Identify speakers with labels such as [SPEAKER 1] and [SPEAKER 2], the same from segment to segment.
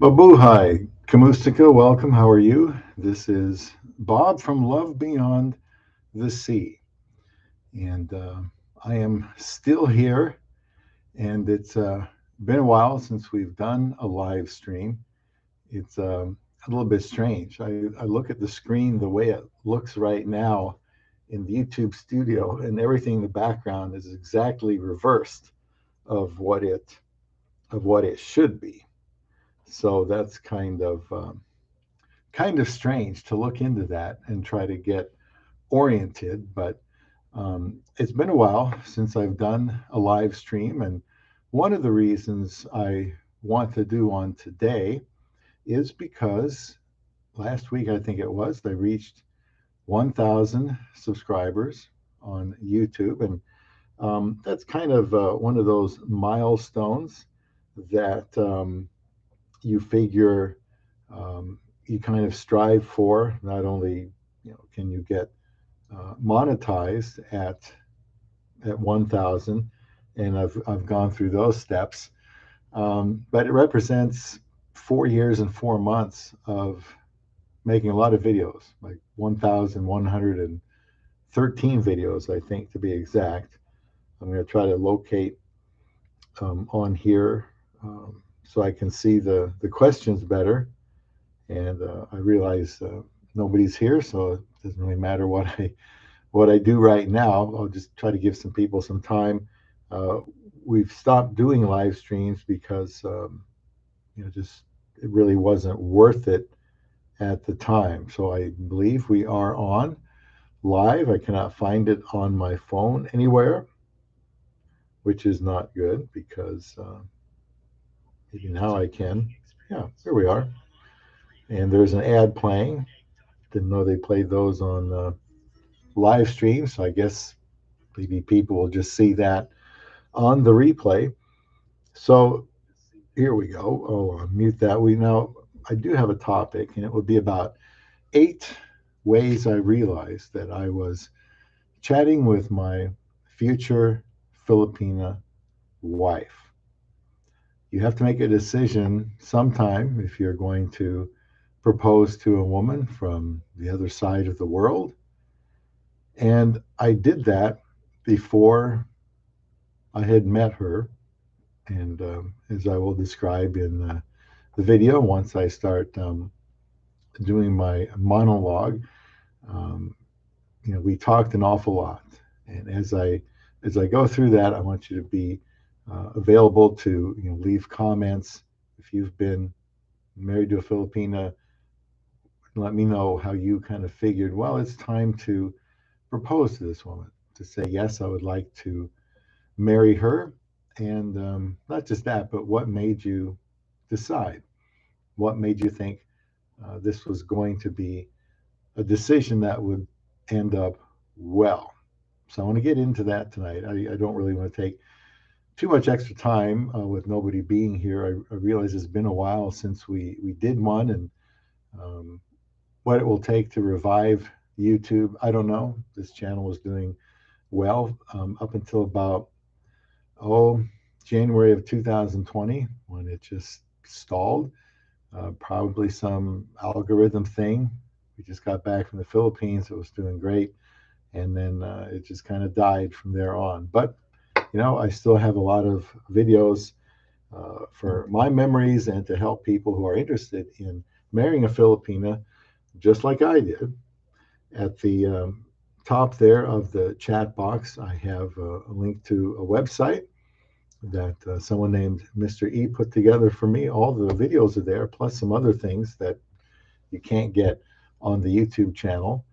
[SPEAKER 1] Mabuhay, Kamustika, welcome. How are you? This is Bob from Love Beyond the Sea. And I am still here, and it's been a while since we've done a live stream. It's a little bit strange. I look at the screen the way it looks right now in the YouTube studio, and everything in the background is exactly reversed of what it should be. So that's kind of strange to look into that and try to get oriented. But it's been a while since I've done a live stream. And one of the reasons I want to do one today is because last week, I think it was, I reached 1,000 subscribers on YouTube. And that's kind of one of those milestones that you figure you kind of strive for. Not only can you get monetized at 1,000, and I've gone through those steps, but it represents 4 years and 4 months of making a lot of videos, like 1,113 videos, I think, to be exact. I'm going to try to locate on here so I can see the questions better. And I realize nobody's here, so it doesn't really matter what I do right now. I'll just try to give some people some time. Uh, we've stopped doing live streams because just it really wasn't worth it at the time. So I believe we are on live. I cannot find it on my phone anywhere, which is not good because now I can. Yeah, here we are. And there's an ad playing. Didn't know they played those on live stream, so I guess maybe people will just see that on the replay. So here we go. Oh, I'll mute that. I do have a topic, and it would be about 8 ways I realized that I was chatting with my future Filipina wife. You have to make a decision sometime if you're going to propose to a woman from the other side of the world. And I did that before I had met her. And as I will describe in the video, once I start doing my monologue, um, we talked an awful lot. And as I go through that, I want you to be available to leave comments. If you've been married to a Filipina, let me know how you kind of figured, well, it's time to propose to this woman, to say, yes, I would like to marry her. And not just that, but what made you decide? What made you think this was going to be a decision that would end up well? So I want to get into that tonight. I don't really want to take too much extra time with nobody being here. I realize it's been a while since we did one, and um, what it will take to revive YouTube, I don't know. This channel was doing well up until about January of 2020, when it just stalled. Probably some algorithm thing. We just got back from the Philippines. It was doing great. And then it just kind of died from there on. But, I still have a lot of videos for my memories and to help people who are interested in marrying a Filipina, just like I did. At the top there of the chat box, I have a link to a website that someone named Mr. E put together for me. All the videos are there, plus some other things that you can't get on the YouTube channel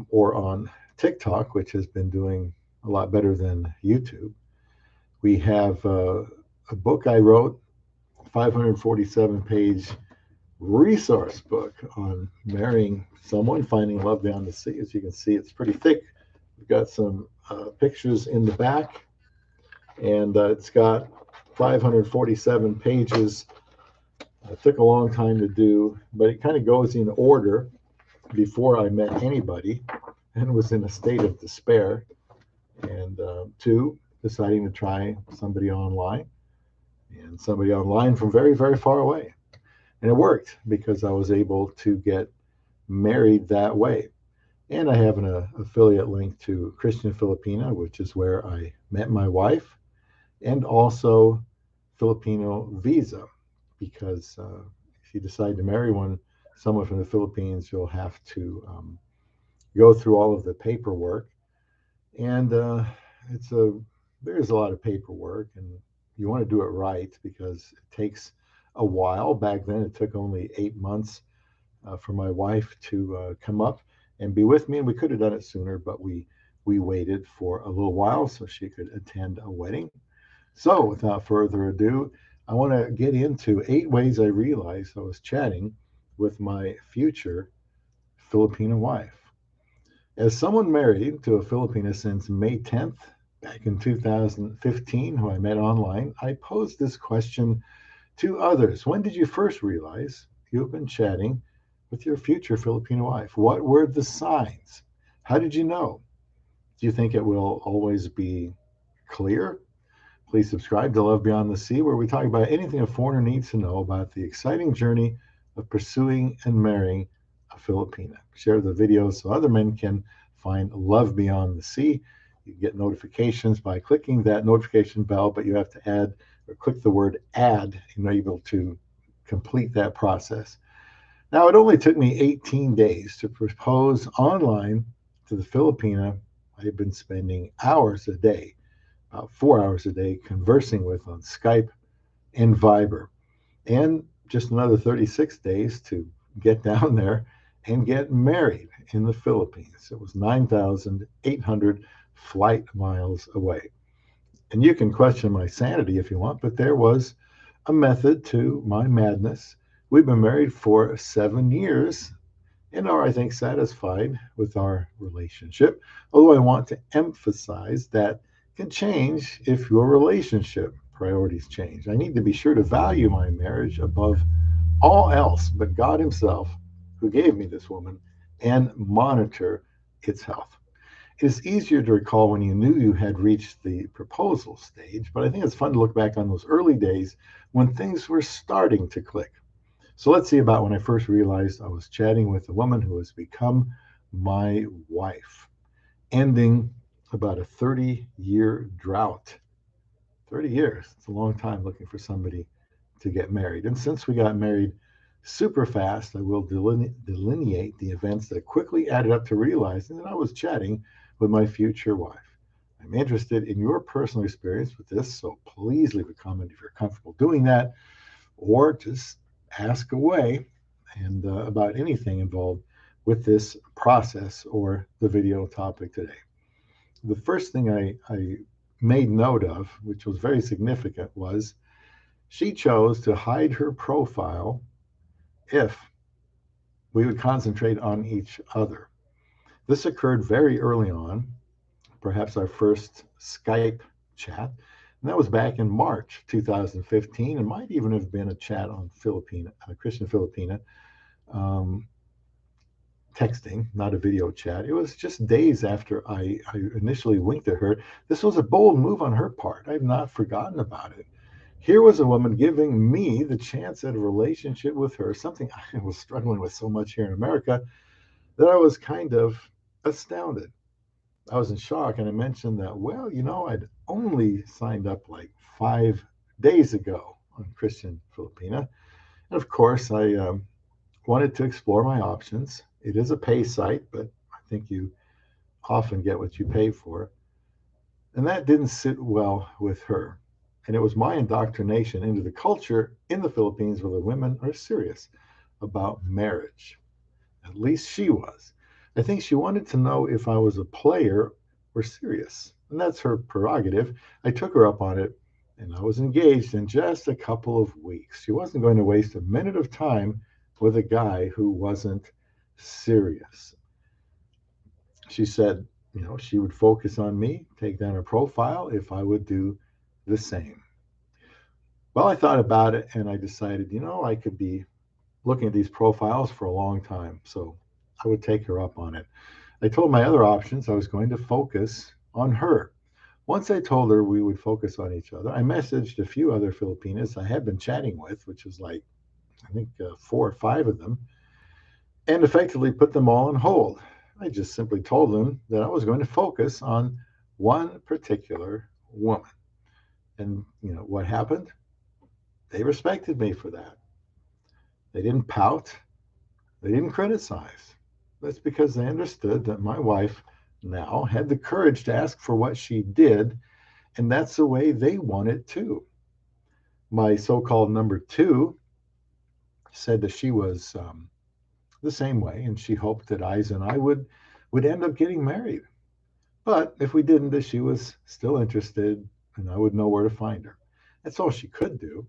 [SPEAKER 1] or on TikTok, which has been doing a lot better than YouTube. We have a book I wrote, 547-page resource book on marrying someone, finding love beyond the sea. As you can see, it's pretty thick. We've got some pictures in the back, and it's got 547 pages. It took a long time to do, but it kind of goes in order before I met anybody and was in a state of despair. And two, deciding to try somebody online, and somebody online from very, very far away. And it worked because I was able to get married that way. And I have an affiliate link to Christian Filipina, which is where I met my wife, and also Filipino visa, because if you decide to marry someone from the Philippines, you'll have to go through all of the paperwork, and it's a there's a lot of paperwork, and you want to do it right because it takes a while. Back then, it took only 8 months for my wife to come up and be with me, and we could have done it sooner, but we waited for a little while so she could attend a wedding. So, without further ado, I want to get into 8 ways I realized I was chatting with my future Filipino wife. As someone married to a Filipina since May 10th, back in 2015, who I met online, I posed this question to others. When did you first realize you have been chatting with your future Filipino wife? What were the signs? How did you know? Do you think it will always be clear? Please subscribe to Love Beyond the Sea, where we talk about anything a foreigner needs to know about the exciting journey of pursuing and marrying a Filipina. Share the videos so other men can find Love Beyond the Sea. You get notifications by clicking that notification bell, but you have to add or click the word add in order to complete that process. Now, it only took me 18 days to propose online to the Filipina I have been spending hours a day, about 4 hours a day, conversing with on Skype and Viber, and just another 36 days to get down there and get married in the Philippines. It was 9,800 flight miles away. And you can question my sanity if you want, but there was a method to my madness. We've been married for 7 years and are, I think, satisfied with our relationship. Although I want to emphasize that can change if your relationship priorities change. I need to be sure to value my marriage above all else but God Himself, who gave me this woman, and monitor its health. It is easier to recall when you knew you had reached the proposal stage, but I think it's fun to look back on those early days when things were starting to click. So let's see about when I first realized I was chatting with a woman who has become my wife, ending about a 30-year drought. 30 years. It's a long time looking for somebody to get married. And since we got married super fast, I will delineate the events that quickly added up to realizing that I was chatting with my future wife. I'm interested in your personal experience with this, so please leave a comment if you're comfortable doing that, or just ask away and about anything involved with this process or the video topic today. The first thing I made note of, which was very significant, was she chose to hide her profile if we would concentrate on each other. This occurred very early on, perhaps our first Skype chat, and that was back in March 2015. It might even have been a chat on Filipina, Christian Filipina, um, texting, not a video chat. It was just days after I initially winked at her. This was a bold move on her part. I've not forgotten about it. Here was a woman giving me the chance at a relationship with her, something I was struggling with so much here in America that I was kind of astounded. I was in shock, and I mentioned that, well, I'd only signed up like 5 days ago on Christian Filipina. And of course, I wanted to explore my options. It is a pay site, but I think you often get what you pay for. And that didn't sit well with her. And it was my indoctrination into the culture in the Philippines where the women are serious about marriage. At least she was. I think she wanted to know if I was a player or serious. And that's her prerogative. I took her up on it, and I was engaged in just a couple of weeks. She wasn't going to waste a minute of time with a guy who wasn't serious. She said, she would focus on me, take down her profile if I would do the same. Well, I thought about it and I decided, I could be looking at these profiles for a long time. So I would take her up on it. I told my other options I was going to focus on her. Once I told her we would focus on each other, I messaged a few other Filipinas I had been chatting with, which was like I think 4 or 5 of them, and effectively put them all on hold. I just simply told them that I was going to focus on one particular woman. And what happened? They respected me for that. They didn't pout. They didn't criticize. That's because they understood that my wife now had the courage to ask for what she did, and that's the way they want it too. My so-called number two said that she was the same way, and she hoped that Isa and I would end up getting married. But if we didn't, that she was still interested, and I would know where to find her. That's all she could do.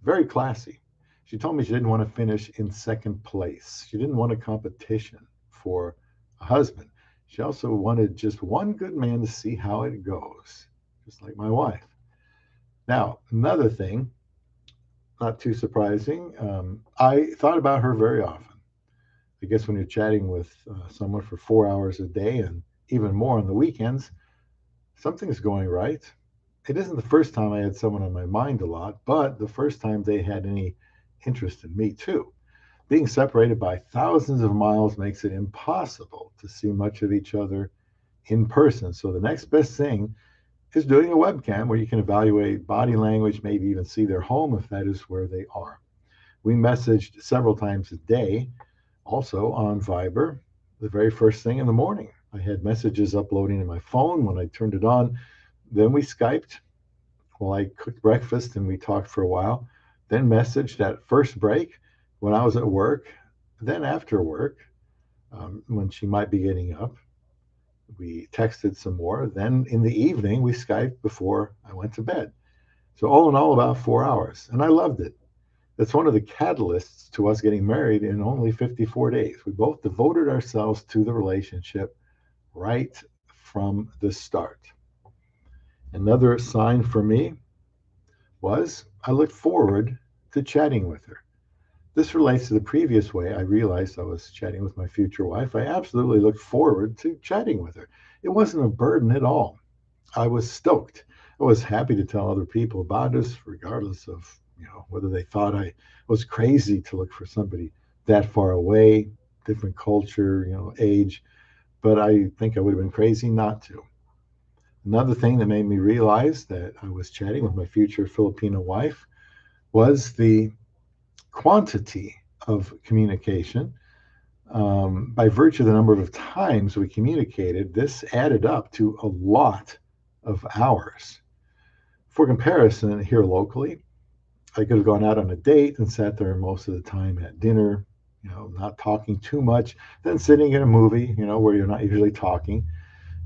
[SPEAKER 1] Very classy. She told me she didn't want to finish in second place. She didn't want a competition for a husband. She also wanted just one good man to see how it goes, just like my wife. Now, another thing, not too surprising, I thought about her very often. I guess when you're chatting with someone for 4 hours a day and even more on the weekends, something's going right. It isn't the first time I had someone on my mind a lot, but the first time they had any interest in me too. Being separated by thousands of miles makes it impossible to see much of each other in person. So the next best thing is doing a webcam where you can evaluate body language, maybe even see their home if that is where they are. We messaged several times a day, also on Viber, the very first thing in the morning. I had messages uploading to my phone when I turned it on. Then we Skyped while I cooked breakfast and we talked for a while. Then messaged at first break when I was at work. Then after work, when she might be getting up, we texted some more. Then in the evening, we Skyped before I went to bed. So all in all, about 4 hours. And I loved it. That's one of the catalysts to us getting married in only 54 days. We both devoted ourselves to the relationship right from the start. Another sign for me was I looked forward to chatting with her. This relates to the previous way I realized I was chatting with my future wife. I absolutely looked forward to chatting with her. It wasn't a burden at all. I was stoked. I was happy to tell other people about us, regardless of whether they thought I was crazy to look for somebody that far away, different culture, age. But I think I would have been crazy not to. Another thing that made me realize that I was chatting with my future Filipina wife was the quantity of communication. By virtue of the number of times we communicated, this added up to a lot of hours. For comparison, here locally, I could have gone out on a date and sat there most of the time at dinner, not talking too much, then sitting in a movie, where you're not usually talking.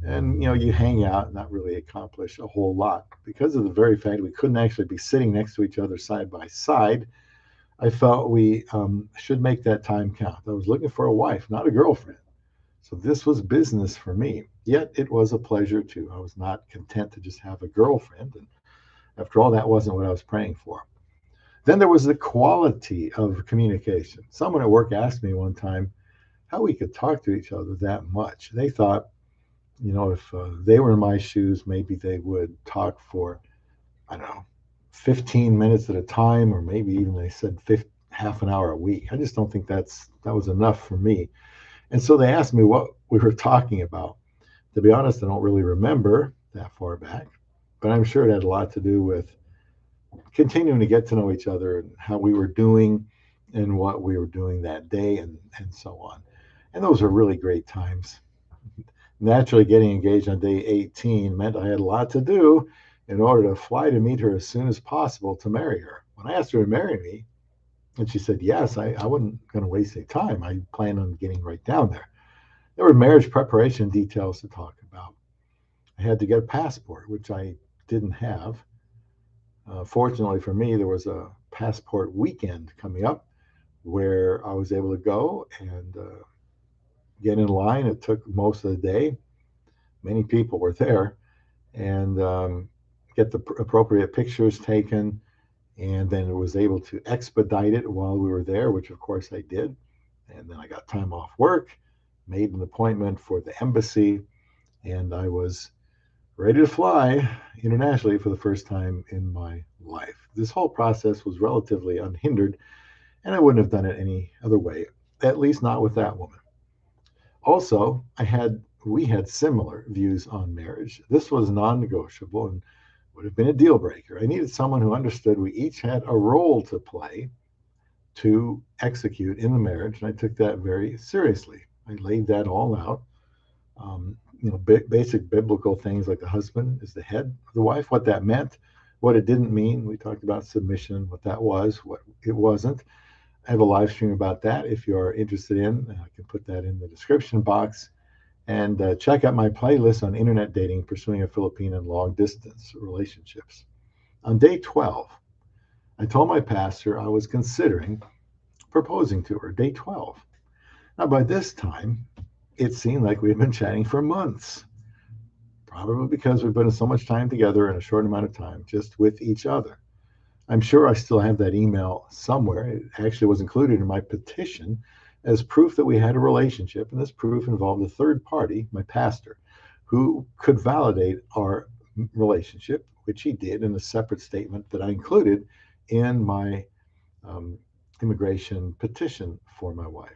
[SPEAKER 1] And, you hang out and not really accomplish a whole lot. Because of the very fact we couldn't actually be sitting next to each other side by side, I felt we should make that time count. I was looking for a wife, not a girlfriend. So this was business for me. Yet it was a pleasure too. I was not content to just have a girlfriend. And after all, that wasn't what I was praying for. Then there was the quality of communication. Someone at work asked me one time how we could talk to each other that much. They thought, if they were in my shoes, maybe they would talk for, I don't know, 15 minutes at a time, or maybe even they said half an hour a week. I just don't think that was enough for me. And so they asked me what we were talking about. To be honest, I don't really remember that far back, but I'm sure it had a lot to do with continuing to get to know each other and how we were doing and what we were doing that day and so on. And those were really great times. Naturally, getting engaged on day 18 meant I had a lot to do in order to fly to meet her as soon as possible to marry her. When I asked her to marry me, and she said yes, I wasn't going to waste any time. I planned on getting right down there. There were marriage preparation details to talk about. I had to get a passport, which I didn't have. Fortunately for me, there was a passport weekend coming up where I was able to go and get in line. It took most of the day. Many people were there, and get the appropriate pictures taken, and then I was able to expedite it while we were there, which of course I did. And then I got time off work, made an appointment for the embassy, and I was ready to fly internationally for the first time in my life. This whole process was relatively unhindered, and I wouldn't have done it any other way, at least not with that woman. Also, we had similar views on marriage. This was non-negotiable and would have been a deal breaker. I needed someone who understood we each had a role to play to execute in the marriage, and I took that very seriously. I laid that all out. Basic biblical things like the husband is the head of the wife, what that meant, what it didn't mean. We talked about submission, what that was, what it wasn't. I have a live stream about that if you're interested in. I can put that in the description box. And check out my playlist on internet dating, pursuing a Filipina and long distance relationships. On day 12, I told my pastor I was considering proposing to her. Day 12. Now, by this time, it seemed like we had been chatting for months, probably because we've been so much time together in a short amount of time, just with each other. I'm sure I still have that email somewhere. It actually was included in my petition as proof that we had a relationship, and this proof involved a third party, my pastor, who could validate our relationship, which he did in a separate statement that I included in my immigration petition for my wife.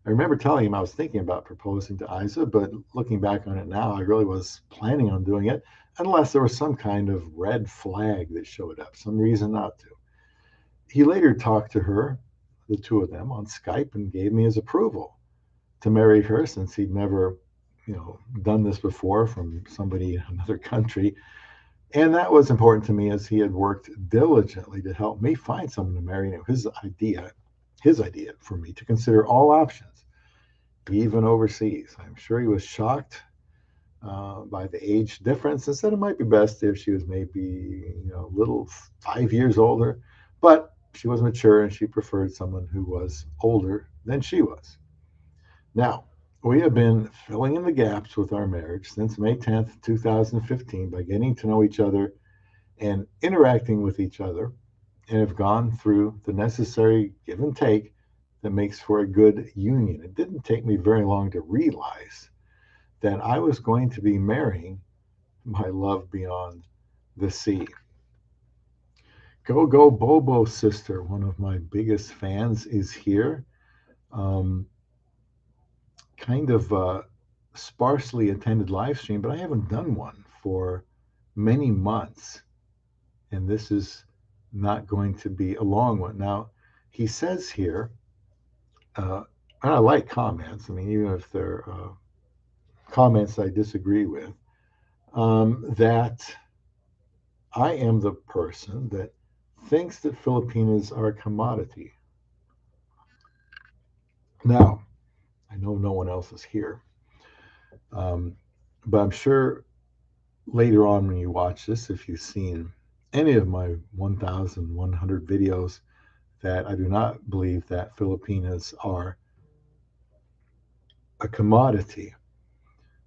[SPEAKER 1] I remember telling him I was thinking about proposing to Isa, but looking back on it now, I really was planning on doing it unless there was some kind of red flag that showed up, some reason not to. He later talked to her, the two of them, on Skype and gave me his approval to marry her since he'd never, done this before from somebody in another country. And that was important to me as he had worked diligently to help me find someone to marry. And his idea for me to consider all options, even overseas. I'm sure he was shocked by the age difference and said it might be best if she was maybe a little 5 years older, but she was mature and she preferred someone who was older than she was. Now, we have been filling in the gaps with our marriage since May 10th, 2015 by getting to know each other and interacting with each other, and have gone through the necessary give and take that makes for a good union. It didn't take me very long to realize that I was going to be marrying my love beyond the sea. Go Go Bobo Sister, one of my biggest fans, is here. Kind of sparsely attended live stream, but I haven't done one for many months. And this is not going to be a long one. Now, he says here, and I like comments. I mean, even if they're comments I disagree with, that I am the person that thinks that Filipinas are a commodity. Now, I know no one else is here, but I'm sure later on when you watch this, if you've seen any of my 1,100 videos, that I do not believe that Filipinas are a commodity.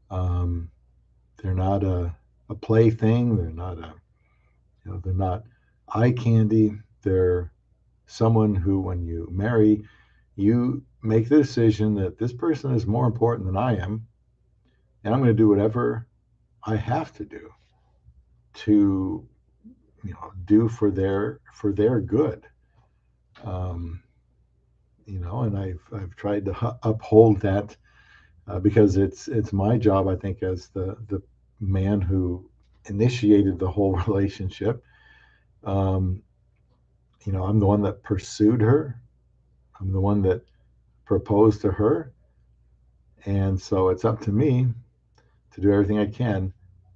[SPEAKER 1] They're not a plaything. They're not they're not eye candy. They're someone who, when you marry, you make the decision that this person is more important than I am, and I'm going to do whatever I have to do for their good. And I've tried to uphold that because it's my job, I think, as the man who initiated the whole relationship. I'm the one that pursued her. I'm the one that proposed to her. And so it's up to me to do everything I can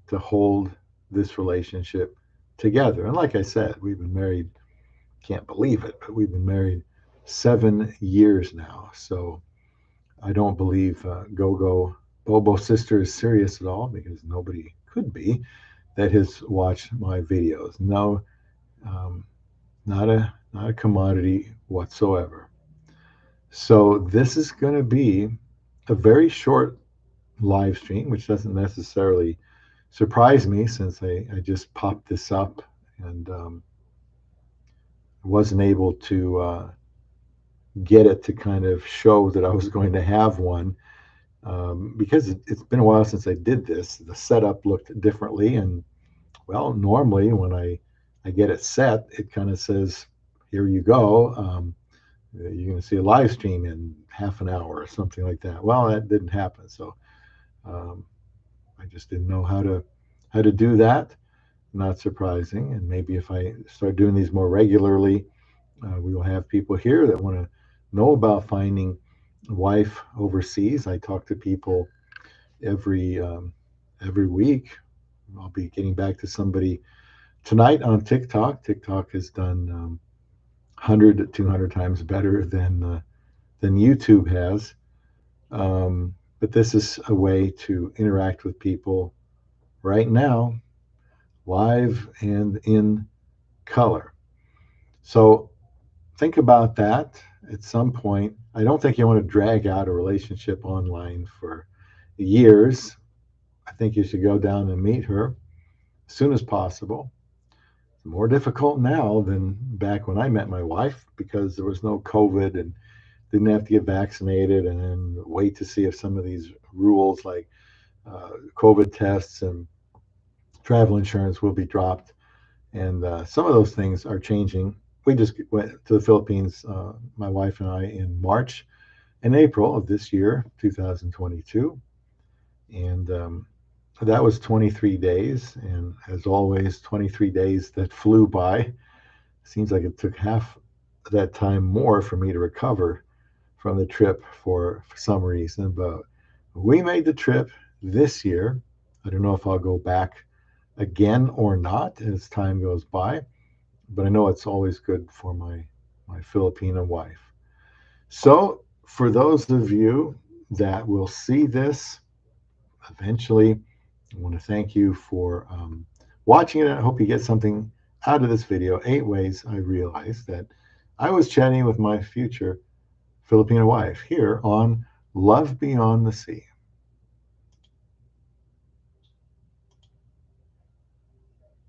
[SPEAKER 1] to hold this relationship together. And like I said, we've been married, can't believe it, but we've been married 7 years now. So I don't believe Go Bobo Sister is serious at all, because nobody could be that has watched my videos. No, not a commodity whatsoever. So this is going to be a very short live stream, which doesn't necessarily surprise me since I just popped this up and wasn't able to get it to kind of show that I was going to have one, because it's been a while since I did this. The setup looked differently, and well, normally when I get it set, it kind of says, here you go. you're going to see a live stream in half an hour or something like that. Well, that didn't happen. So um, I just didn't know how to do that. Not surprising. And maybe if I start doing these more regularly, we will have people here that want to know about finding a wife overseas. I talk to people every every week. I'll be getting back to somebody tonight on TikTok. TikTok has done 100 to 200 times better than YouTube has. But this is a way to interact with people right now, live and in color. So think about that at some point. I don't think you want to drag out a relationship online for years. I think you should go down and meet her as soon as possible. It's more difficult now than back when I met my wife because there was no COVID and didn't have to get vaccinated and then wait to see if some of these rules like COVID tests and travel insurance will be dropped. And some of those things are changing. We just went to the Philippines, my wife and I, in March and April of this year, 2022. And that was 23 days. And as always, 23 days that flew by. Seems like it took half that time more for me to recover from the trip for some reason. But we made the trip this year. I don't know if I'll go back again or not as time goes by, but I know it's always good for my Filipina wife. So for those of you that will see this eventually, I want to thank you for watching it. I hope you get something out of this video. 8 ways I realized that I was chatting with my future Filipina wife here on Love Beyond the Sea.